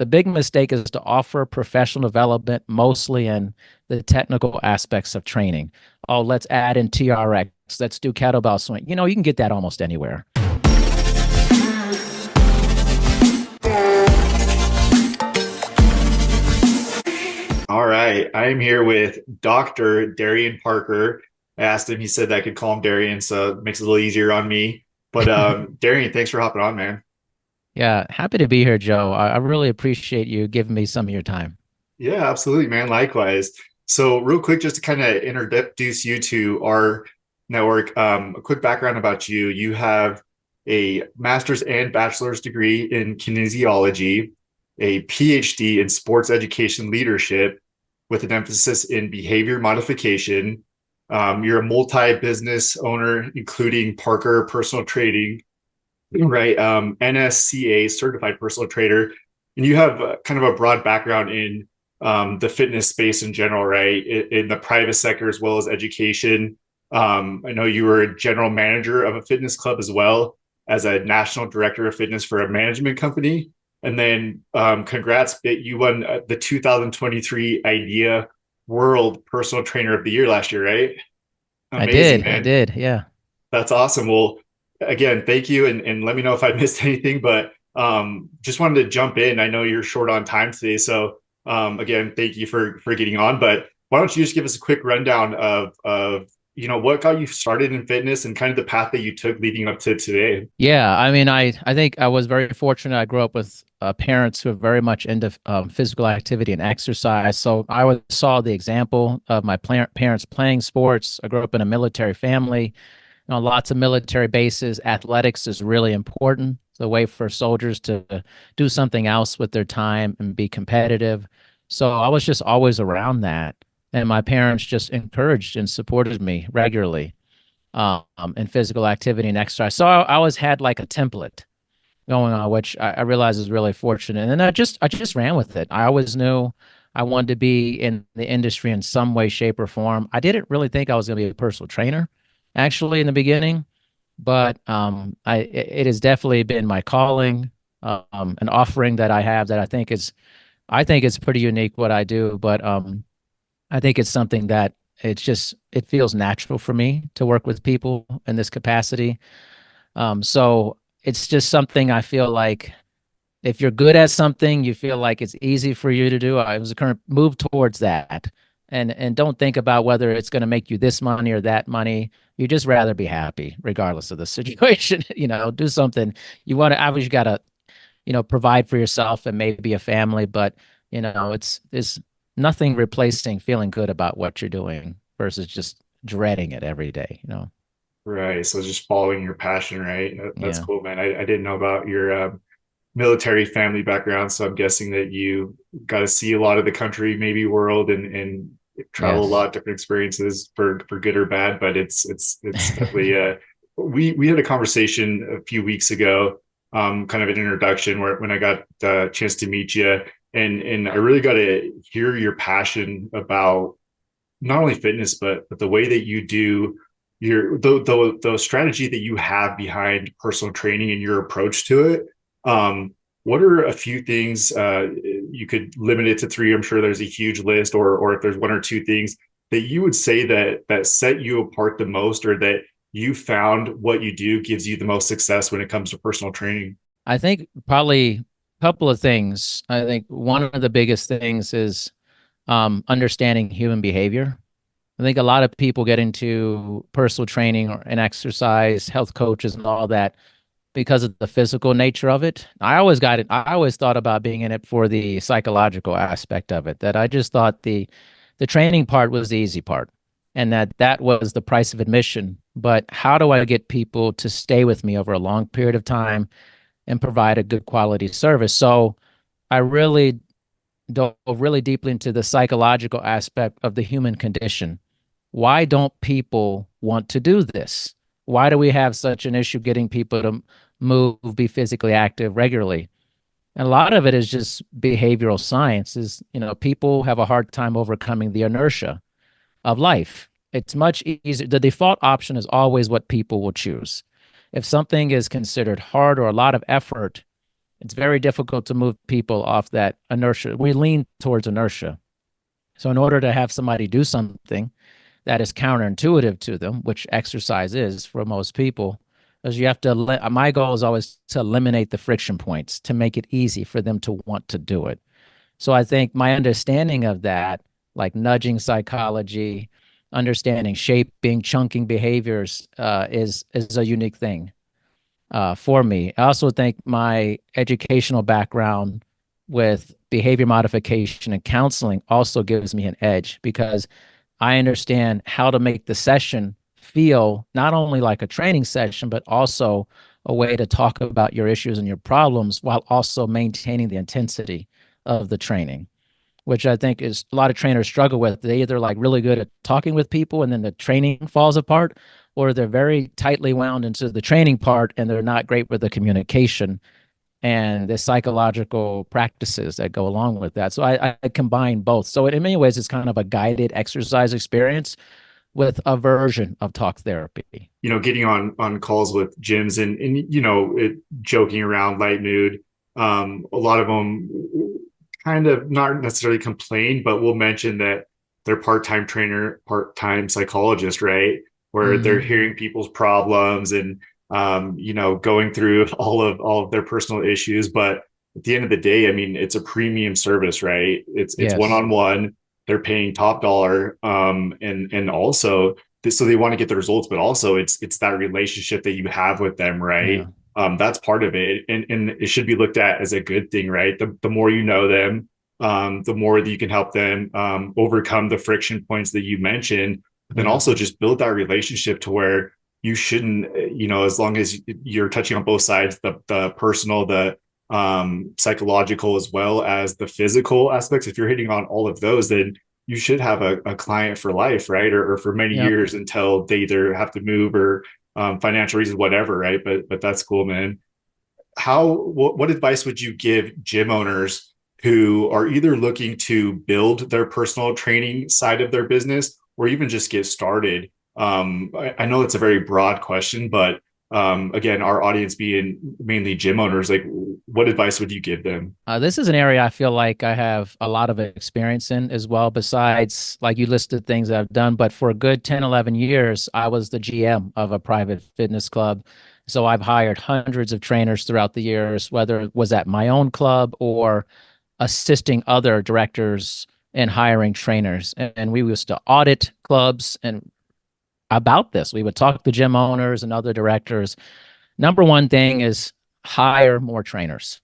the big mistake is to offer professional development mostly in the technical aspects of training. Oh, let's add in TRX. Let's do kettlebell swing. You can get that almost anywhere. All right. I am here with Dr. Darian Parker. I asked him, he said that I could call him Darian, so it makes it a little easier on me. But Darian, thanks for hopping on, man. Yeah, happy to be here, Joe. I really appreciate you giving me some of your time. Yeah, absolutely, man. Likewise. So, real quick, just to kind of introduce you to our network, a quick background about you. You have a master's and bachelor's degree in kinesiology, a PhD in sports education leadership with an emphasis in behavior modification. You're a multi-business owner, including Parker Personal Trading, right? NSCA certified personal trader, and you have kind of a broad background in the fitness space in general, right? In the private sector as well as education. I know you were a general manager of a fitness club as well as a national director of fitness for a management company. And then, congrats, you won the 2023 IDEA World Personal Trainer of the Year last year, right? I Amazing, did. I man. did. Yeah. That's awesome. Well, again, thank you, and let me know if I missed anything. But just wanted to jump in. I know you're short on time today, so again, thank you for getting on. But why don't you just give us a quick rundown of what got you started in fitness and kind of the path that you took leading up to today? Yeah. I mean, I think I was very fortunate. I grew up with parents who are very much into physical activity and exercise. So I saw the example of my parents playing sports. I grew up in a military family. Lots of military bases. Athletics is really important. It's a way for soldiers to do something else with their time and be competitive. So I was just always around that. And my parents just encouraged and supported me regularly in physical activity and exercise. So I always had like a template going on, which I realized is really fortunate. And I just ran with it. I always knew I wanted to be in the industry in some way, shape, or form. I didn't really think I was going to be a personal trainer, actually, in the beginning, but it has definitely been my calling, an offering that I have that I think it's pretty unique what I do. But I think it's something that it feels natural for me to work with people in this capacity. So it's just something I feel like if you're good at something, you feel like it's easy for you to do. I was going to move towards that, and don't think about whether it's going to make you this money or that money. You just rather be happy, regardless of the situation. Do something you want to. Obviously, you got to provide for yourself and maybe a family, but there's nothing replacing feeling good about what you're doing versus just dreading it every day. Right. So just following your passion, right? That's Yeah. cool, man. I didn't know about your military family background, so I'm guessing that you got to see a lot of the country, maybe world, and travel a Yes. lot, different experiences for good or bad. But it's definitely we had a conversation a few weeks ago, kind of an introduction where when I got the chance to meet you, and I really got to hear your passion about not only fitness but the way that you do the strategy that you have behind personal training and your approach to it. What are a few things, you could limit it to three? I'm sure there's a huge list, or if there's one or two things that you would say that set you apart the most, or that you found what you do gives you the most success when it comes to personal training? I think probably a couple of things. I think one of the biggest things is understanding human behavior. I think a lot of people get into personal training and exercise, health coaches, and all that because of the physical nature of it. I always got it. I always thought about being in it for the psychological aspect of it. That I just thought the training part was the easy part, and that was the price of admission. But how do I get people to stay with me over a long period of time and provide a good quality service? So I really dove really deeply into the psychological aspect of the human condition. Why don't people want to do this? Why do we have such an issue getting people to move, be physically active regularly? And a lot of it is just behavioral science. People have a hard time overcoming the inertia of life. It's much easier. The default option is always what people will choose. If something is considered hard or a lot of effort, It's very difficult to move people off that inertia. We lean towards inertia. So in order to have somebody do something that is counterintuitive to them, which exercise is for most people, is you have to, my goal is always to eliminate the friction points to make it easy for them to want to do it. So I think my understanding of that, like nudging psychology, understanding shaping, chunking behaviors, is a unique thing for me. I also think my educational background with behavior modification and counseling also gives me an edge because I understand how to make the session feel not only like a training session, but also a way to talk about your issues and your problems while also maintaining the intensity of the training, which I think is a lot of trainers struggle with. They either like really good at talking with people and then the training falls apart, or they're very tightly wound into the training part and they're not great with the communication and the psychological practices that go along with that. So I combine both. So in many ways, it's kind of a guided exercise experience with a version of talk therapy. Getting on calls with gyms and joking around, light mood. A lot of them kind of not necessarily complain, but will mention that they're part-time trainer, part-time psychologist, right? Where they're Mm-hmm. hearing people's problems and going through all of their personal issues. But at the end of the day, I mean, it's a premium service, right? It's Yes. one-on-one. They're paying top dollar, and also so they want to get the results, but also it's that relationship that you have with them, right? Yeah. That's part of it, and it should be looked at as a good thing, right? The more you know them, the more that you can help them overcome the friction points that you mentioned, but then Yeah. also just build that relationship to where you shouldn't, as long as you're touching on both sides, the personal, the psychological, as well as the physical aspects. If you're hitting on all of those, then you should have a client for life, right? Or for many Yep. years until they either have to move or financial reasons, whatever, right? But that's cool, man. What advice would you give gym owners who are either looking to build their personal training side of their business or even just get started? I know it's a very broad question, but again, our audience being mainly gym owners, like what advice would you give them? This is an area I feel like I have a lot of experience in as well, besides like you listed things I've done. But for a good 10, 11 years, I was the GM of a private fitness club. So I've hired hundreds of trainers throughout the years, whether it was at my own club or assisting other directors in hiring trainers. And we used to audit clubs and about this. We would talk to gym owners and other directors. Number one thing is hire more trainers.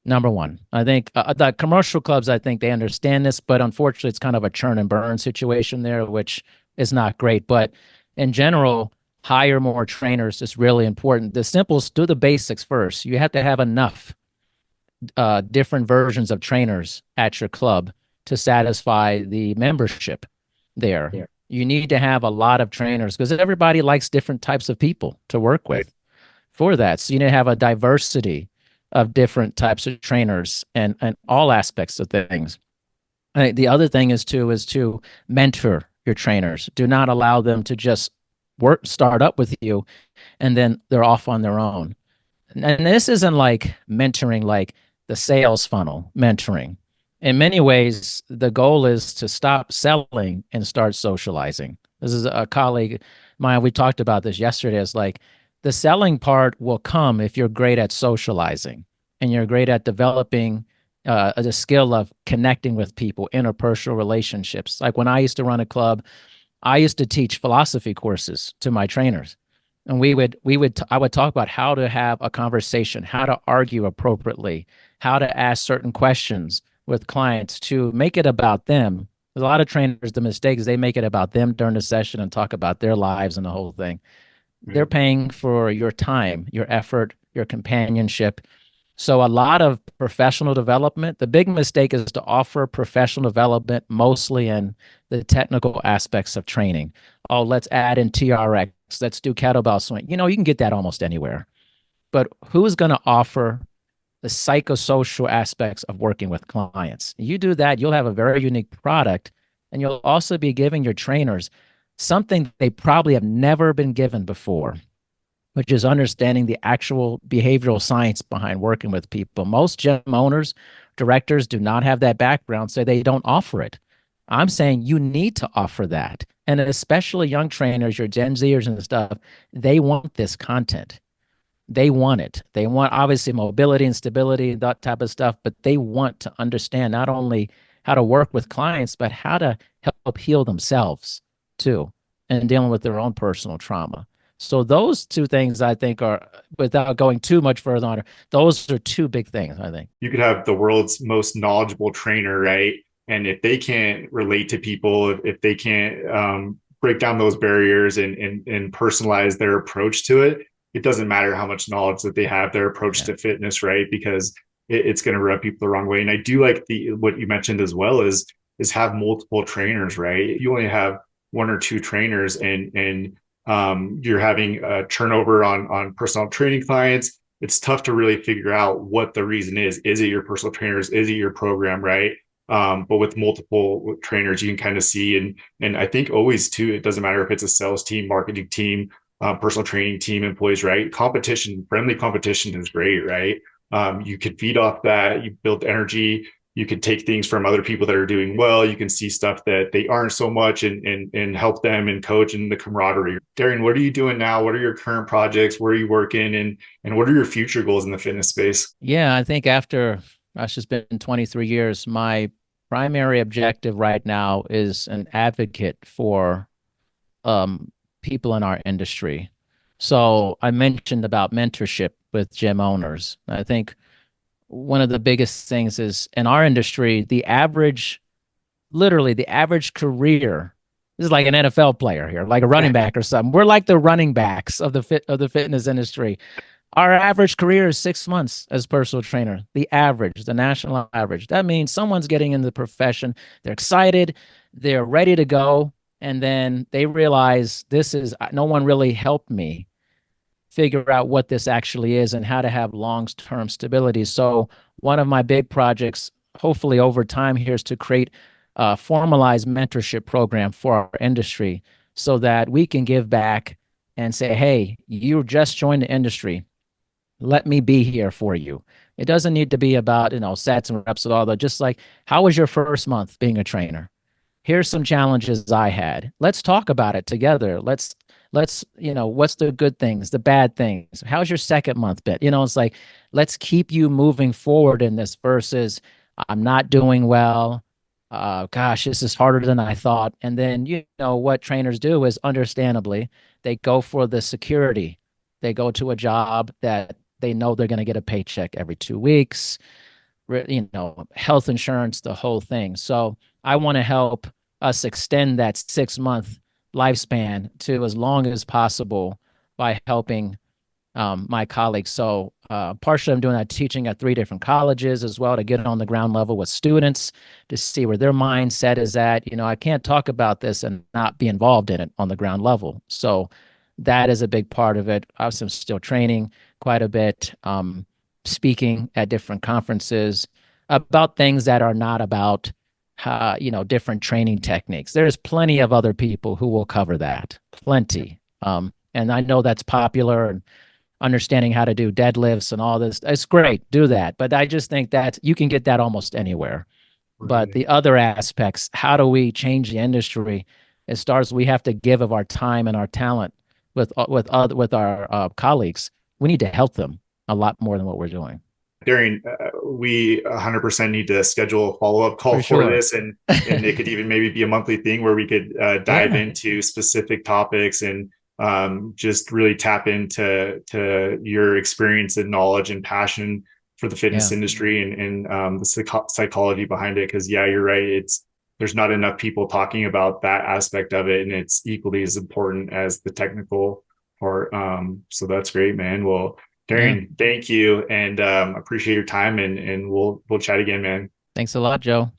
Number one, I think the commercial clubs, I think they understand this, but unfortunately, it's kind of a churn and burn situation there, which is not great. But in general, hire more trainers is really important. The simple, do the basics first. You have to have enough different versions of trainers at your club to satisfy the membership there. Yeah. You need to have a lot of trainers because everybody likes different types of people to work Right. with for that. So you need to have a diversity of different types of trainers and all aspects of things. The other thing is to mentor your trainers. Do not allow them to just start up with you and then they're off on their own. And this isn't like mentoring like the sales funnel mentoring. In many ways, the goal is to stop selling and start socializing. This is a colleague of mine. We talked about this yesterday. It's like the selling part will come if you're great at socializing and you're great at developing the skill of connecting with people, interpersonal relationships. Like when I used to run a club, I used to teach philosophy courses to my trainers. And I would talk about how to have a conversation, how to argue appropriately, how to ask certain questions with clients to make it about them. There's a lot of trainers, the mistake is they make it about them during the session and talk about their lives and the whole thing. They're Right. paying for your time, your effort, your companionship. So a lot of professional development, the big mistake is to offer professional development mostly in the technical aspects of training. Oh, let's add in TRX, let's do kettlebell swing. You can get that almost anywhere. But who's going to offer the psychosocial aspects of working with clients? You do that, you'll have a very unique product, and you'll also be giving your trainers something they probably have never been given before, which is understanding the actual behavioral science behind working with people. Most gym owners, directors do not have that background, so they don't offer it. I'm saying you need to offer that. And especially young trainers, your Gen Zers and stuff, they want this content. They want it. They want obviously mobility and stability and that type of stuff, but they want to understand not only how to work with clients, but how to help heal themselves too, and dealing with their own personal trauma. So those two things I think are, without going too much further on, those are two big things, I think. You could have the world's most knowledgeable trainer, right? And if they can't relate to people, if they can't break down those barriers and personalize their approach to it, it doesn't matter how much knowledge that they have, their approach Yeah. to fitness, right? Because it's going to rub people the wrong way. And I do like the what you mentioned as well is have multiple trainers, right? If you only have one or two trainers and you're having a turnover on personal training clients, it's tough to really figure out what the reason is. Is it your personal trainers? Is it your program, right? But with multiple trainers, you can kind of see, and I think always too, it doesn't matter if it's a sales team, marketing team, personal training team, employees, right? Competition, friendly competition is great, right? You could feed off that. You build energy. You can take things from other people that are doing well. You can see stuff that they aren't so much and help them and coach and the camaraderie. Darian, what are you doing now? What are your current projects? Where are you working? And what are your future goals in the fitness space? Yeah, I think after, gosh, it's been 23 years, my primary objective right now is an advocate for um, people in our industry. So I mentioned about mentorship with gym owners. I think one of the biggest things is in our industry, the average, literally the average career, this is like an NFL player here, like a running back or something. We're like the running backs of the fitness industry. Our average career is 6 months as personal trainer, the average, the national average. That means someone's getting into the profession, they're excited, they're ready to go, and then they realize this is, no one really helped me figure out what this actually is and how to have long-term stability. So one of my big projects, hopefully over time here, is to create a formalized mentorship program for our industry so that we can give back and say, hey, you just joined the industry, let me be here for you. It doesn't need to be about, sets and reps and all that. Just like, how was your first month being a trainer? Here's some challenges I had. Let's talk about it together. Let's, what's the good things, the bad things? How's your second month been? It's like, let's keep you moving forward in this versus I'm not doing well. Gosh, this is harder than I thought. And then, what trainers do is understandably, they go for the security. They go to a job that they know they're going to get a paycheck every 2 weeks, health insurance, the whole thing. So I want to help us extend that 6 month lifespan to as long as possible by helping my colleagues. So partially I'm doing that teaching at 3 different colleges as well to get on the ground level with students to see where their mindset is at. I can't talk about this and not be involved in it on the ground level. So that is a big part of it. Obviously, I'm still training quite a bit, speaking at different conferences about things that are not about different training techniques. There's plenty of other people who will cover that. Plenty. And I know that's popular and understanding how to do deadlifts and all this. It's great. Do that. But I just think that you can get that almost anywhere. But Right. the other aspects, how do we change the industry? It starts, we have to give of our time and our talent with our colleagues. We need to help them a lot more than what we're doing. Darian, we 100% need to schedule a follow-up call For for sure. this, and it could even maybe be a monthly thing where we could dive Yeah. into specific topics and just really tap into your experience and knowledge and passion for the fitness Yeah. industry and the psychology behind it. Because yeah, you're right. There's not enough people talking about that aspect of it, and it's equally as important as the technical part. So that's great, man. Well, Yeah. Darian, thank you, and appreciate your time, and we'll chat again, man. Thanks a lot, Joe.